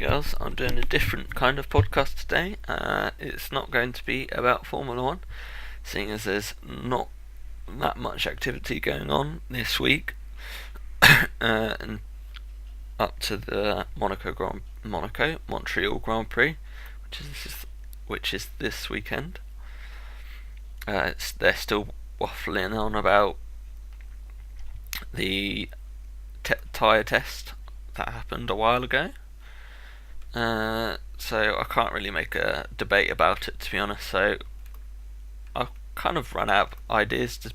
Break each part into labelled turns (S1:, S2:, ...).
S1: and girls. I'm doing a different kind of podcast today. It's not going to be about Formula One, seeing as there's not that much activity going on this week, and up to the Montreal Grand Prix, which is this weekend. They're still waffling on about the tyre test that happened a while ago. So I can't really make a debate about it, to be honest. So I've kind of run out of ideas to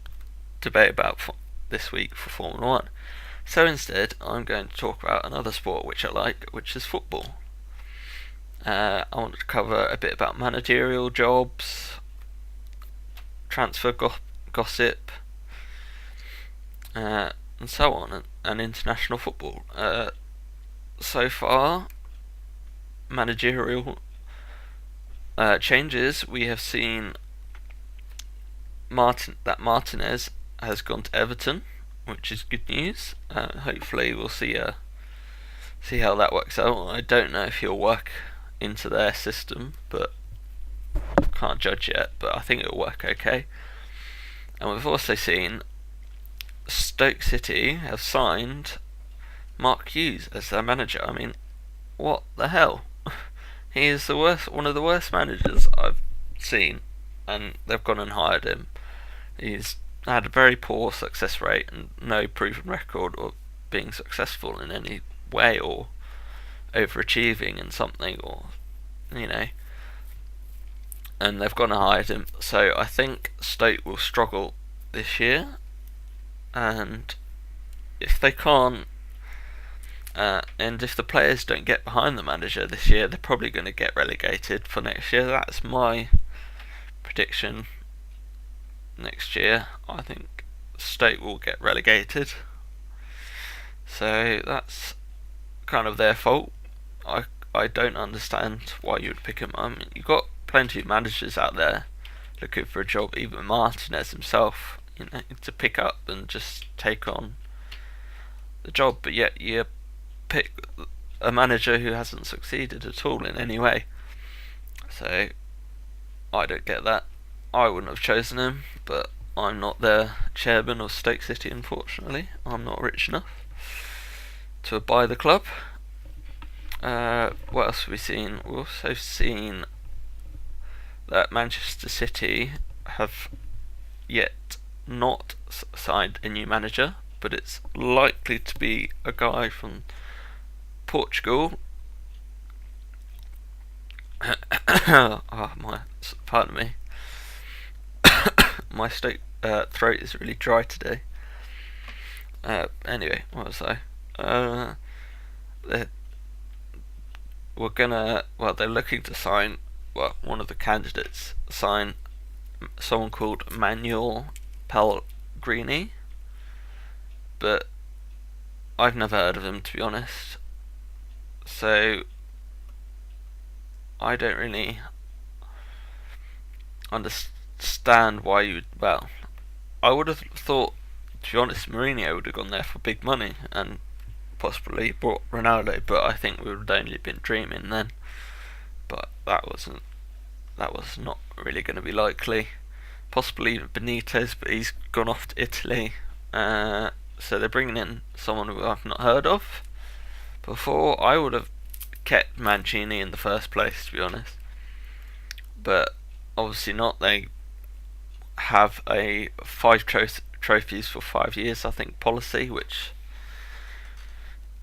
S1: debate about this week for Formula One. So instead, I'm going to talk about another sport which I like, which is football. I want to cover a bit about managerial jobs, transfer gossip, and so on, and international football. So far, managerial changes, we have seen Martinez has gone to Everton, which is good news. Hopefully we'll see how that works out. I don't know if he'll work into their system, but can't judge yet, but I think it'll work okay. And we've also seen Stoke City have signed Mark Hughes as their manager. I mean, what the hell? He is one of the worst managers I've seen, and they've gone and hired him. He's had a very poor success rate and no proven record of being successful in any way or overachieving in something, or and they've gone and hired him. So I think Stoke will struggle this year, and if they can't, and if the players don't get behind the manager this year, they're probably going to get relegated for next year. That's my prediction. Next year, I think Stoke will get relegated. So that's kind of their fault. I don't understand why you would pick him. I mean, you've got plenty of managers out there looking for a job. Even Martinez himself, to pick up and just take on the job, but yet you pick a manager who hasn't succeeded at all in any way. So I don't get that. I wouldn't have chosen him, but I'm not the chairman of Stoke City, unfortunately. I'm not rich enough to buy the club. What else have we seen? We've also seen that Manchester City have yet not signed a new manager, but it's likely to be a guy from Portugal. Pardon me. My throat is really dry today. Anyway, what was I? They're looking to sign. Well, one of the candidates sign someone called Manuel Pellegrini, but I've never heard of him, to be honest. So I don't really understand why you would. Well, I would have thought, to be honest, Mourinho would have gone there for big money and possibly brought Ronaldo, but I think we would have only been dreaming then. But that was not really going to be likely. Possibly Benitez, but he's gone off to Italy. So they're bringing in someone who I've not heard of before. I would have kept Mancini in the first place, to be honest, but obviously not. They have a 5 trophies for 5 years, I think, policy, which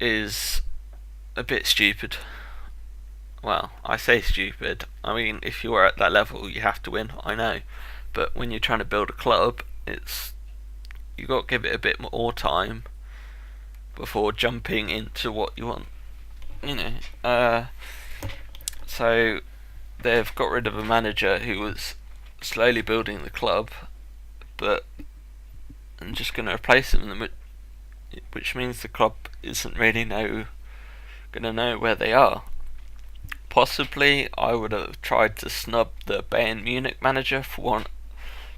S1: is a bit stupid. Well, I say stupid. I mean, if you are at that level, you have to win, I know, but when you're trying to build a club, you got to give it a bit more time before jumping into what you want. So they've got rid of a manager who was slowly building the club, and just going to replace him, which means the club isn't really going to know where they are. Possibly, I would have tried to snub the Bayern Munich manager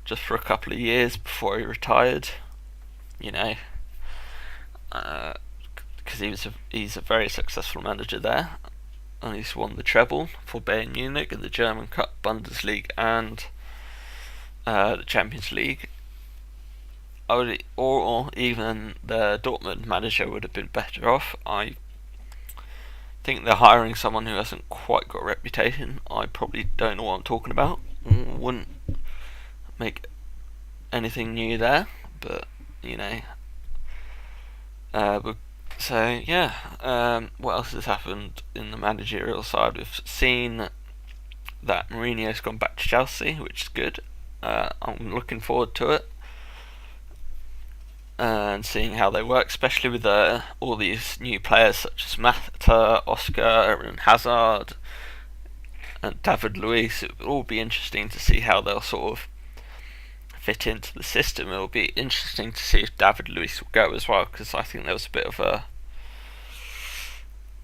S1: just for a couple of years before he retired. Because he's a very successful manager there. and he's won the treble for Bayern Munich in the German Cup, Bundesliga, and the Champions League. Or even the Dortmund manager would have been better off. I think they're hiring someone who hasn't quite got a reputation. I probably don't know what I'm talking about. Wouldn't make anything new there, but you know. So yeah, what else has happened in the managerial side? We've seen that Mourinho's gone back to Chelsea, which is good. I'm looking forward to it. And seeing how they work, especially with all these new players such as Mata, Oscar, and Hazard, and David Luiz. It will all be interesting to see how they'll sort of fit into the system. It will be interesting to see if David Luiz will go as well, because I think there was a bit of a,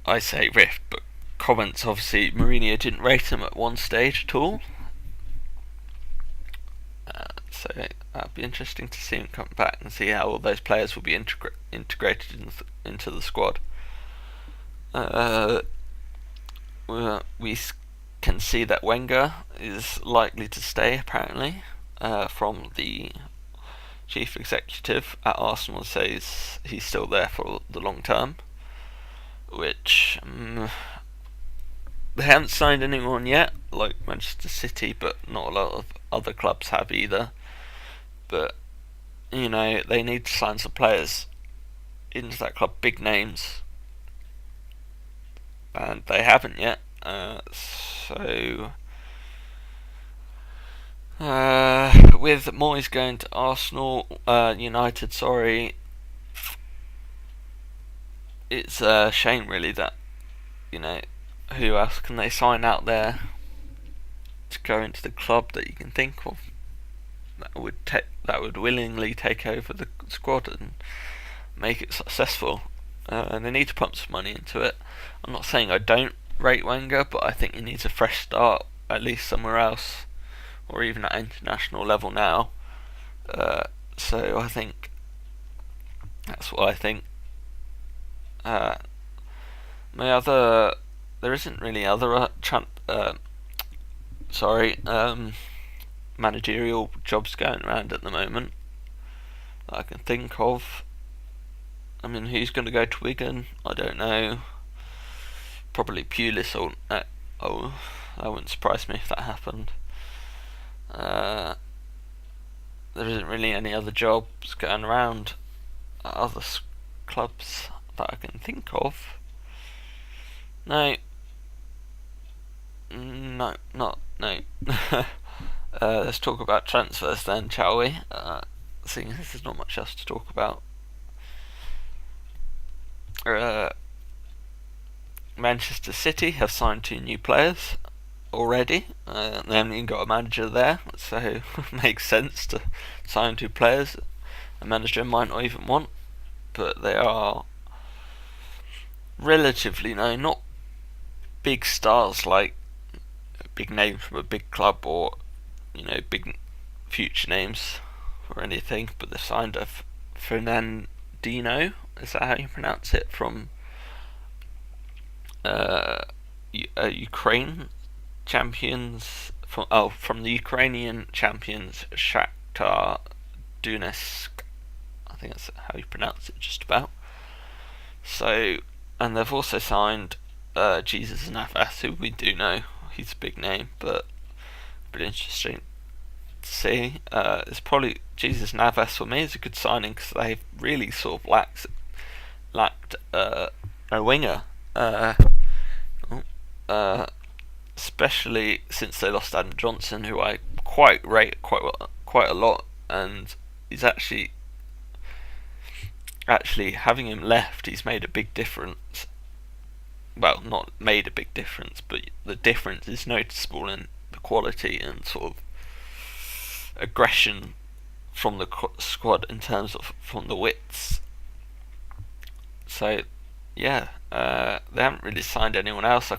S1: I say rift, but comments. Obviously, Mourinho didn't rate him at one stage at all. So that'll be interesting to see him come back and see how all those players will be integrated into the squad. We can see that Wenger is likely to stay, apparently, from the chief executive at Arsenal says he's still there for the long term, which they haven't signed anyone yet, like Manchester City, but not a lot of other clubs have either. But, you know, they need to sign some players into that club, big names, and they haven't yet. With Moyes going to Arsenal, United, it's a shame really that, you know, who else can they sign out there to go into the club that you can think of that would willingly take over the squad and make it successful. And they need to pump some money into it. I'm not saying I don't rate Wenger, but I think he needs a fresh start, at least somewhere else, or even at international level now. So I think that's what I think. There isn't really other managerial jobs going around at the moment that I can think of. I mean, who's going to go to Wigan? I don't know. Probably Pulis or that wouldn't surprise me if that happened. There isn't really any other jobs going around at other clubs that I can think of. No. Let's talk about transfers then, shall we? Seeing as there's not much else to talk about. Manchester City have signed 2 new players already. They haven't even got a manager there, so it makes sense to sign 2 players a manager might not even want. But they are relatively not big stars, like big names from a big club, or big future names or anything, but they've signed a Fernandinho, is that how you pronounce it, from Ukraine champions, from the Ukrainian champions Shakhtar Donetsk, I think that's how you pronounce it, just about. So, and they've also signed Jesus Navas, who we do know, he's a big name, but interesting to see. It's probably Jesus Navas for me is a good signing, because they've really sort of lacked a winger, especially since they lost Adam Johnson, who I quite rate quite a lot, and he's actually having him left, he's made a big difference. Well, not made a big difference, but the difference is noticeable in the quality and sort of aggression from the squad in terms of from the wits. So yeah, they haven't really signed anyone else.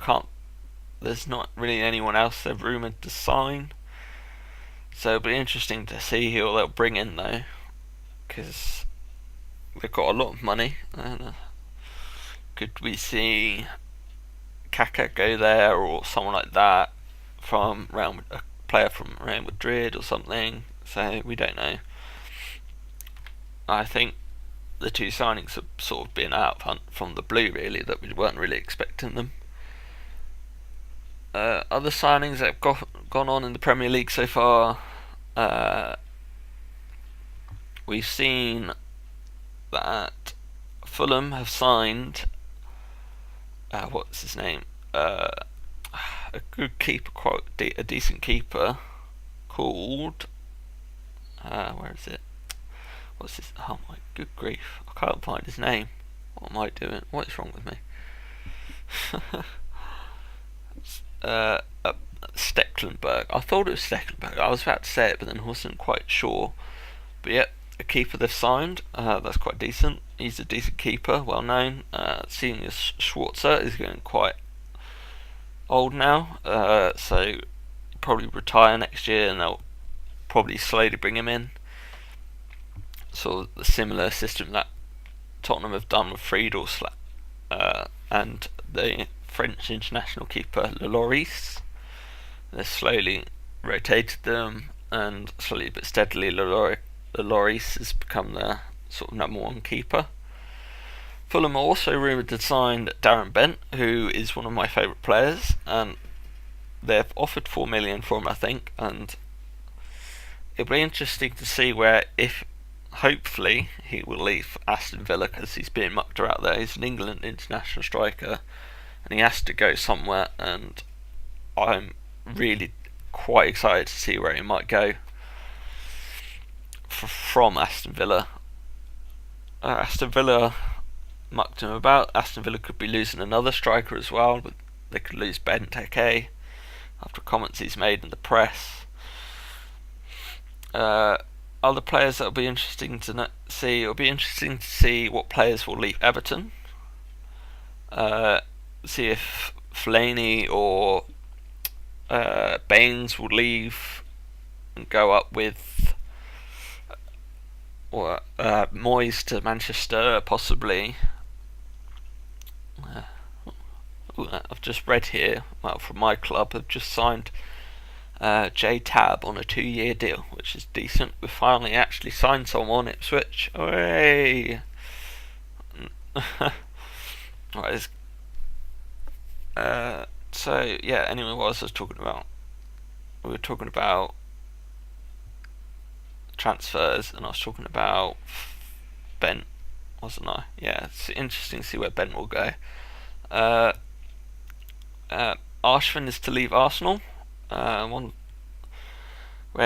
S1: There's not really anyone else they've rumoured to sign, so it'll be interesting to see who they'll bring in though, because they've got a lot of money. Could we see Kaka go there or someone like that from a player from Real Madrid or something. So we don't know. I think the two signings have sort of been out from the blue, really, that we weren't really expecting them. Other signings that have gone on in the Premier League so far, we've seen that Fulham have signed what's his name? A good keeper, a decent keeper called where is it? What's his? Oh my good grief! I can't find his name. What am I doing? What is wrong with me? Stecklenburg. I thought it was Stecklenburg. I was about to say it, but then wasn't quite sure. But yeah, a keeper they've signed. That's quite decent. He's a decent keeper, well known. Seeing as Schwarzer is getting quite old now, so probably retire next year, and they'll probably slowly bring him in. Sort of the similar system that Tottenham have done with Friedel and the French international keeper Lloris. They've slowly rotated them, and slowly but steadily Lloris has become their sort of number one keeper. Fulham are also rumoured to sign Darren Bent, who is one of my favourite players, and they've offered 4 million for him, I think, and it'll be interesting to see where, if hopefully he will leave Aston Villa, because he's being mucked about there. He's an England international striker, and he has to go somewhere, and I'm really quite excited to see where he might go from Aston Villa. Aston Villa mucked him about. Aston Villa could be losing another striker as well, but they could lose Benteke after comments he's made in the press. Other players that will be interesting to see. It'll be interesting to see what players will leave Everton. See if Fellaini or Baines will leave and go up with Moyes to Manchester, possibly. I've just read here, from my club, have just signed J Tab on a 2-year deal, which is decent. We've finally actually signed someone, Ipswich. Hooray! Right, so yeah. Anyway, what was I talking about? We were talking about transfers, and I was talking about Bent, wasn't I? Yeah, it's interesting to see where Bent will go. Arshavin is to leave Arsenal. Where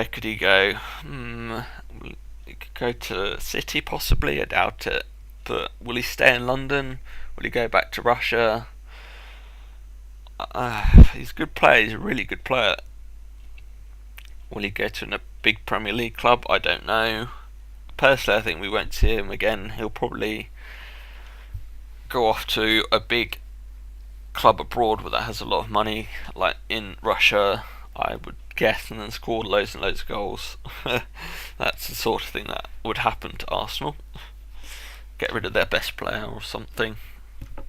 S1: could he go? He could go to City, possibly. I doubt it. But will he stay in London? Will he go back to Russia? He's a good player. He's a really good player. Will he go to a big Premier League club? I don't know. Personally, I think we won't see him again. He'll probably go off to a big club abroad that has a lot of money, like in Russia, I would guess, and then score loads and loads of goals. That's the sort of thing that would happen to Arsenal. Get rid of their best player or something,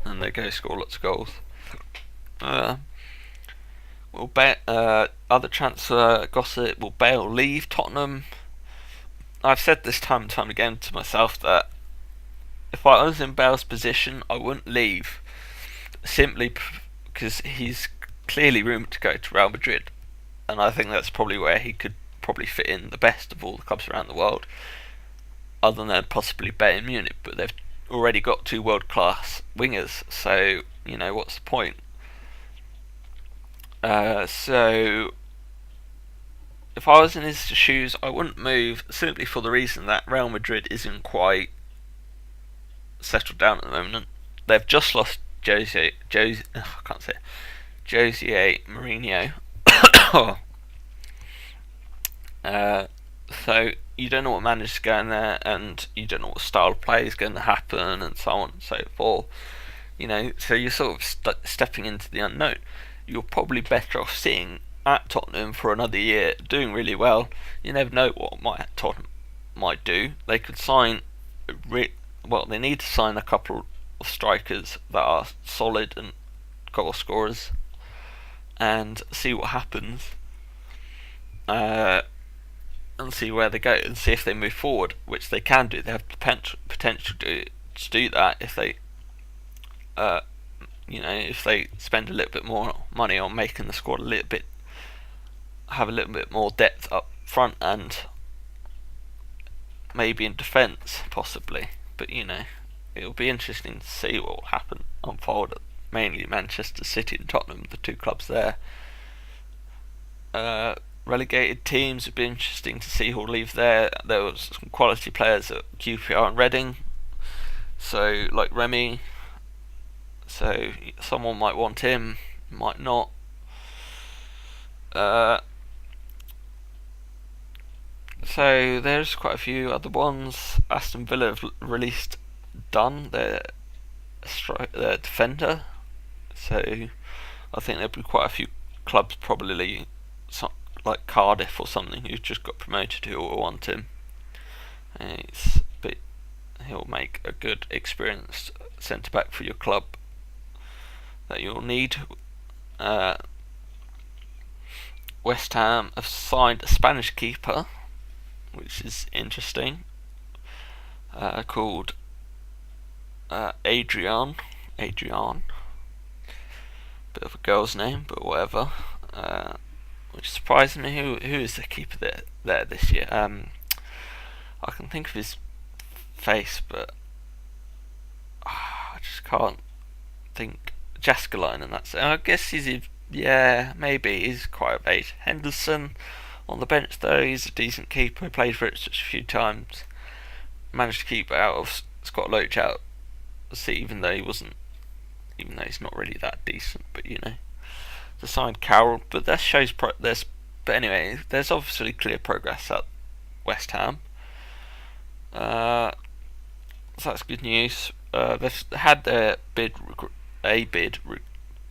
S1: and they go score lots of goals. Other transfer gossip: will Bale leave Tottenham? I've said this time and time again to myself that if I was in Bale's position, I wouldn't leave, simply because he's clearly rumoured to go to Real Madrid, and I think that's probably where he could probably fit in the best of all the clubs around the world, other than possibly Bayern Munich. But they've already got 2 world-class wingers, so what's the point? So if I was in his shoes, I wouldn't move, simply for the reason that Real Madrid isn't quite settled down at the moment. They've just lost Jose Mourinho. So you don't know what manager's going there, and you don't know what style of play is going to happen, and so on and so forth. So you're sort of stepping into the unknown. You're probably better off sitting at Tottenham for another year, doing really well. You never know what Tottenham might do. They could sign, they need to sign a couple of strikers that are solid and goal scorers and see what happens, and see where they go and see if they move forward, which they can do. They have potential to do that if they, if they spend a little bit more money on making the squad have a little bit more depth up front and maybe in defence possibly. But it'll be interesting to see what will unfold at mainly Manchester City and Tottenham, the two clubs there. Relegated teams, would be interesting to see who'll leave there. There was some quality players at QPR and Reading, so like Remy, so someone might want him, might not. So there's quite a few other ones. Aston Villa have released Dunn, their defender, so I think there'll be quite a few clubs, probably like Cardiff or something, who's just got promoted, who will want him. But he'll make a good, experienced centre back for your club that you'll need. West Ham have signed a Spanish keeper, which is interesting, called Adrian. Bit of a girl's name, but whatever. Which surprised me. Who is the keeper there this year? I can think of his face, but I just can't think. Jaskelein, and that's it. I guess maybe he's quite of age. Henderson on the bench though, he's a decent keeper. Played for it a few times. Managed to keep out of Scott Loach out. See, even though he's not really that decent, but to sign Carroll, but that shows there's. But anyway, there's obviously clear progress at West Ham. So that's good news. They've had their bid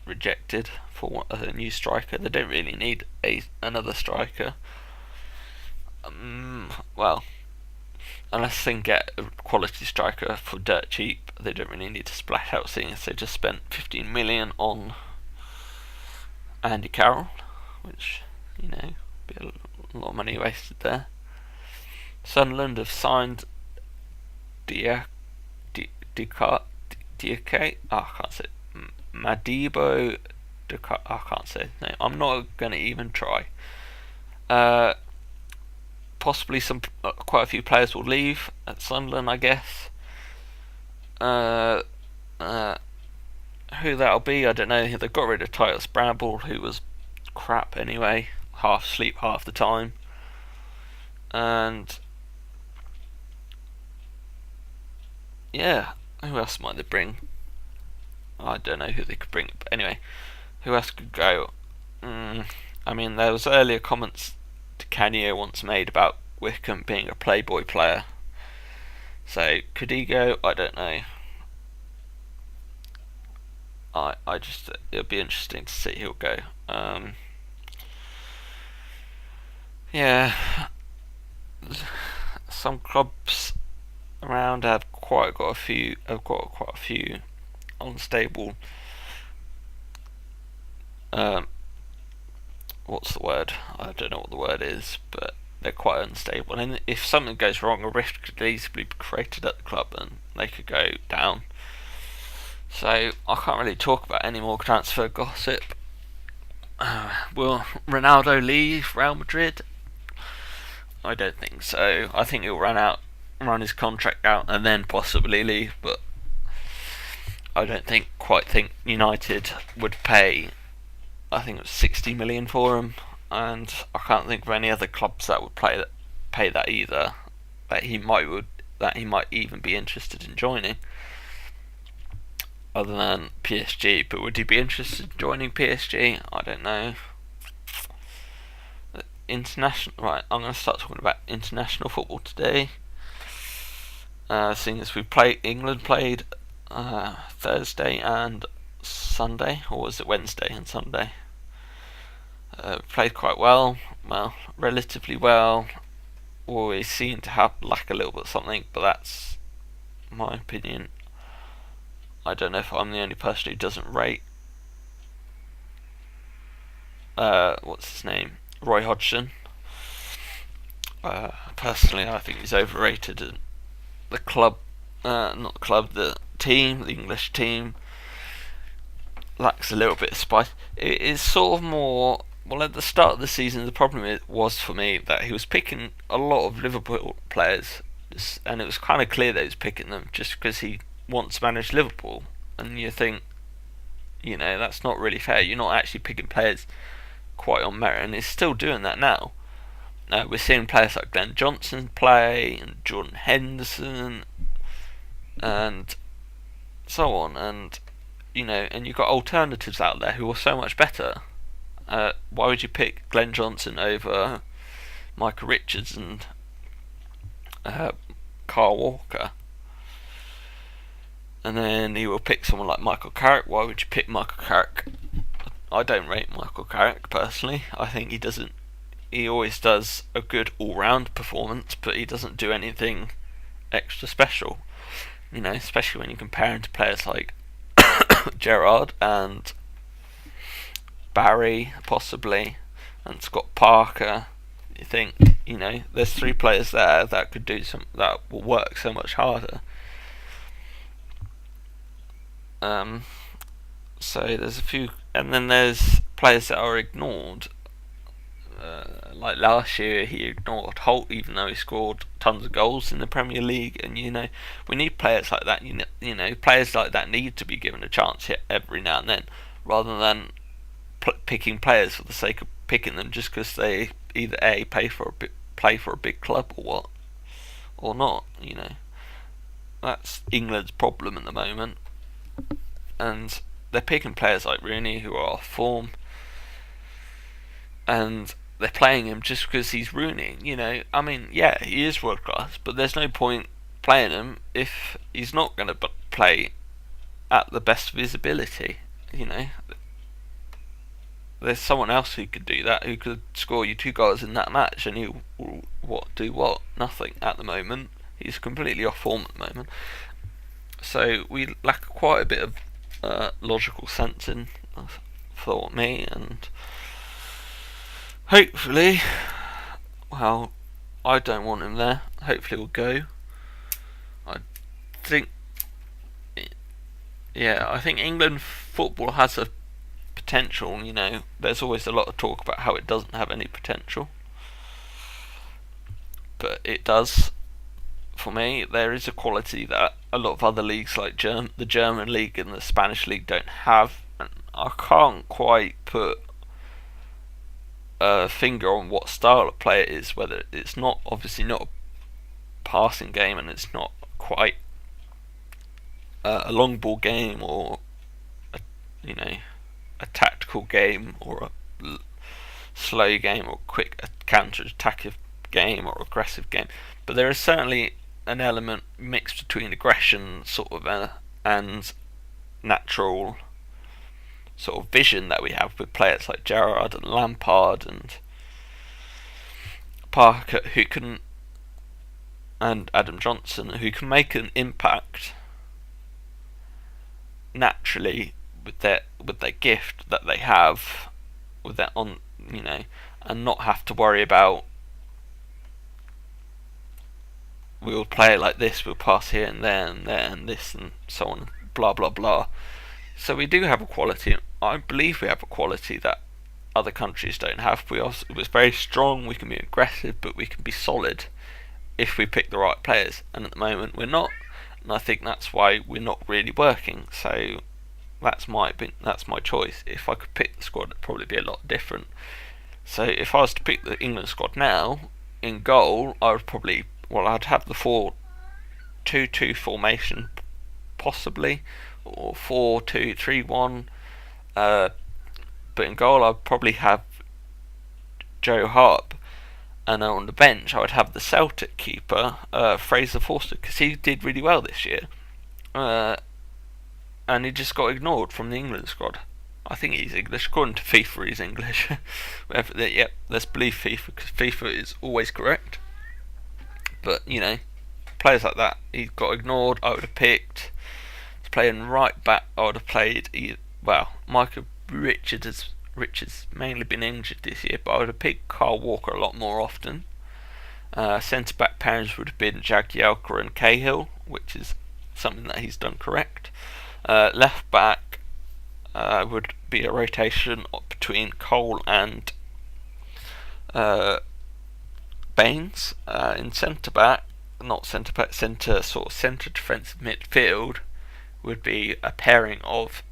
S1: rejected for a new striker. They don't really need another striker. Well, unless they can get a quality striker for dirt cheap, they don't really need to splash out, seeing as they just spent 15 million on Andy Carroll, which be a lot of money wasted there. Sunderland have signed Diake. I can't say Madibo. I can't say his name. I'm not going to even try. Possibly quite a few players will leave at Sunderland, I guess. Who that'll be, I don't know. They got rid of Titus Bramble, who was crap anyway. Half asleep half the time. And yeah, who else might they bring? I don't know who they could bring, but anyway, who else could go? I mean, there was earlier comments Canio once made about Wickham being a Playboy player. So could he go? I don't know. I just, it'll be interesting to see who'll go. Yeah, some clubs around have got quite a few unstable. What's the word? I don't know what the word is, but they're quite unstable. And if something goes wrong, a rift could easily be created at the club, and they could go down. So I can't really talk about any more transfer gossip. Will Ronaldo leave Real Madrid? I don't think so. I think he'll run his contract out, and then possibly leave. But I don't quite think United would pay. I think it was 60 million for him, and I can't think of any other clubs that would pay that either. That he might even be interested in joining, other than PSG. But would he be interested in joining PSG? I don't know. Right, I'm going to start talking about international football today. Seeing as England played Thursday and Sunday, or was it Wednesday and Sunday? Played quite well, relatively well. Always seem to lack a little bit of something, but that's my opinion. I don't know if I'm the only person who doesn't rate what's his name, Roy Hodgson. Personally, I think he's overrated. And the club, not the club, the team, the English team, lacks a little bit of spice. It is sort of more. Well, at the start of the season, the problem was for me that he was picking a lot of Liverpool players, and it was kind of clear that he was picking them just because he wants to manage Liverpool. And you think, that's not really fair. You're not actually picking players quite on merit, and he's still doing that now. We're seeing players like Glenn Johnson play, and Jordan Henderson, and so on, and and you've got alternatives out there who are so much better. Why would you pick Glenn Johnson over Michael Richards and Carl Walker? And then you will pick someone like Michael Carrick. Why would you pick Michael Carrick? I don't rate Michael Carrick personally. I think he always does a good all-round performance, but he doesn't do anything extra special. Especially when you compare him to players like Gerrard and Barry, possibly, and Scott Parker. You think, there's 3 players there that could do that will work so much harder. So there's a few, and then there's players that are ignored. Like last year, he ignored Holt, even though he scored tons of goals in the Premier League. And we need players like that. Players like that need to be given a chance every now and then, rather than picking players for the sake of picking them just because they either play for a big club or what, or not. That's England's problem at the moment, and they're picking players like Rooney who are off form, and they're playing him just because he's Rooney. I mean, yeah, he is world class, but there's no point playing him if he's not going to play at the best of his ability. There's someone else who could do that, who could score you 2 goals in that match, and he'll do what? Nothing at the moment. He's completely off form at the moment. So we lack quite a bit of logical sense in, for me, and hopefully, well, I don't want him there. Hopefully he'll go. I think England football has a potential. There's always a lot of talk about how it doesn't have any potential, but it does. For me, there is a quality that a lot of other leagues, like the German league and the Spanish league, don't have, and I can't quite put a finger on what style of play it is. Whether it's obviously not a passing game, and it's not quite a long ball game, or a tactical game, or a slow game, or quick counter-attacking game, or aggressive game. But there is certainly an element mixed between aggression, and natural sort of vision that we have with players like Gerrard and Lampard and Parker, and Adam Johnson, who can make an impact naturally with their gift that they have, with their and not have to worry about, we'll play it like this, we'll pass here and there and there and this and so on, blah blah blah. So we do have a quality. I believe we have a quality that other countries don't have. We're very strong, we can be aggressive, but we can be solid if we pick the right players. And at the moment we're not, and I think that's why we're not really working. So that's my choice. If I could pick the squad, it'd probably be a lot different. So if I was to pick the England squad now, in goal, I'd have the 4-2-2 formation, possibly, or 4-2-3-1. But in goal, I'd probably have Joe Hart, and on the bench, I would have the Celtic keeper, Fraser Forster, because he did really well this year, and he just got ignored from the England squad. I think he's English. According to FIFA, he's English. Yep, let's believe FIFA, because FIFA is always correct. But, players like that, he got ignored. I would have picked, to play in right back, I would have played, Michael Richards Rich has mainly been injured this year, but I would have picked Kyle Walker a lot more often. Centre back pairings would have been Jagielka and Cahill, which is something that he's done correct. Left back would be a rotation between Cole and Baines. In centre back, not centre back, centre defensive midfield would be a pairing of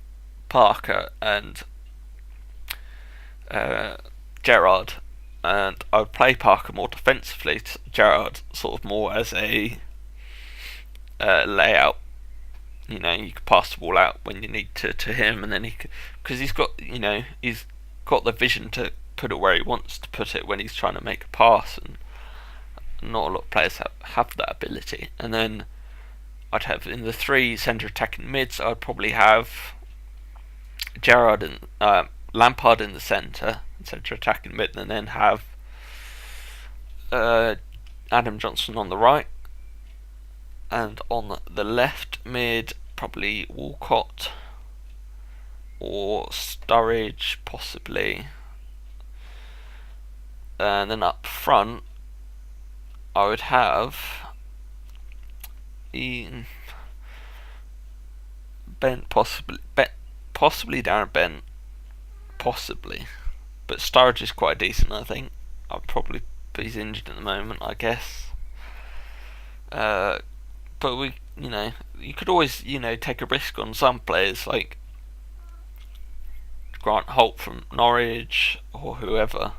S1: Parker and Gerrard, and I would play Parker more defensively, Gerrard sort of more as a layout. You could pass the ball out when you need to him, and then because he's got the vision to put it where he wants to put it when he's trying to make a pass, and not a lot of players have that ability. And then I'd have in the three centre attacking mids, I'd probably have Gerrard and Lampard in the centre attacking mid, and then have Adam Johnson on the right, and on the left mid probably Walcott or Sturridge possibly, and then up front I would have Ian Bent, possibly Darren Bent, possibly, but Sturridge is quite decent. I think but he's injured at the moment, I guess. But you could always take a risk on some players like Grant Holt from Norwich or whoever.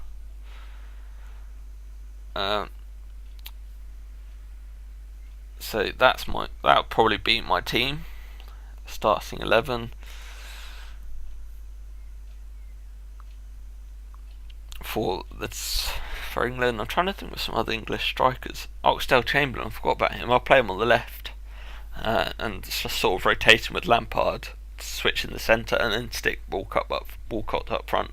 S1: So that'll probably be my team, starting 11 for England. I'm trying to think of some other English strikers. Oxdale Chamberlain, I forgot about him. I'll play him on the left, and just sort of rotating with Lampard, switch in the centre, and then stick Walcott up front,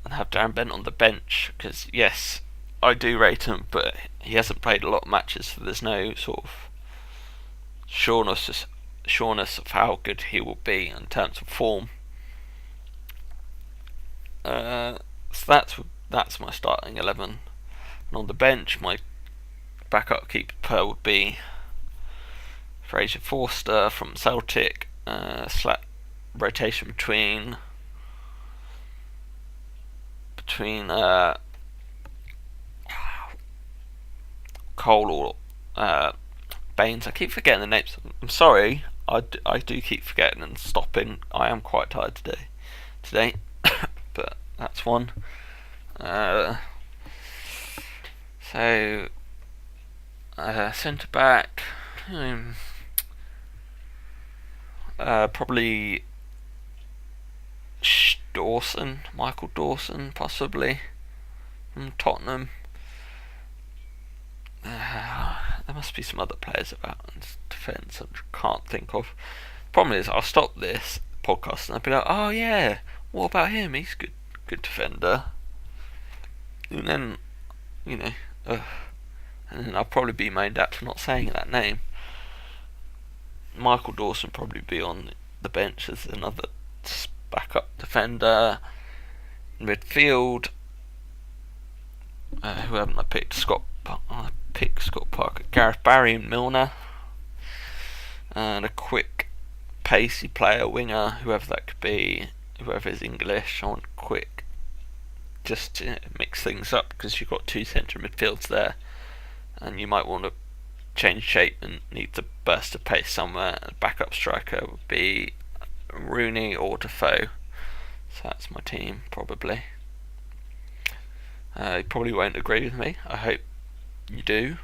S1: and have Darren Bent on the bench. Because yes, I do rate him, but he hasn't played a lot of matches, so there's no sort of sureness of how good he will be in terms of form. So that's my starting 11. And on the bench, my backup keeper would be Fraser Forster from Celtic. Rotation between Cole or Baines. I keep forgetting the names. I'm sorry. I do keep forgetting and stopping. I am quite tired today, but that's one. So centre back, probably Michael Dawson, possibly from Tottenham. There must be some other players about in defence I can't think of. Problem is, I'll stop this podcast and I'll be like, oh yeah, what about him? He's good defender. And then, and then I'll probably be moaned at for not saying that name. Michael Dawson probably be on the bench as another backup defender. Midfield, who haven't I picked? I picked Scott Parker, Gareth Barry and Milner, and a quick, pacey player, winger, whoever that could be, whoever is English. I want quick, just to mix things up, because you've got two centre midfields there, and you might want to change shape and need to burst of pace somewhere. A backup striker would be Rooney or Defoe. So that's my team, probably. You probably won't agree with me. I hope you do.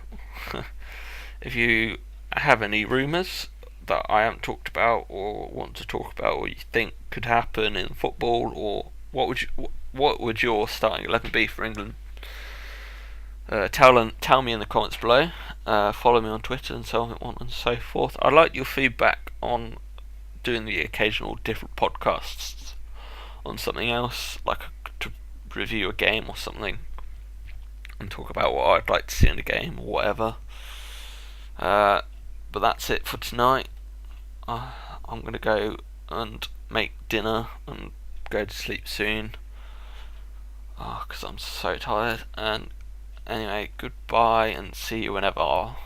S1: If you have any rumours that I haven't talked about, or want to talk about, or you think could happen in football, or what would your starting 11 be for England? Tell me in the comments below. Follow me on Twitter and so on and so forth. I'd like your feedback on doing the occasional different podcasts on something else, like to review a game or something, and talk about what I'd like to see in a game or whatever. But that's it for tonight. I'm going to go and make dinner and go to sleep soon. Because I'm so tired. And anyway, goodbye and see you whenever.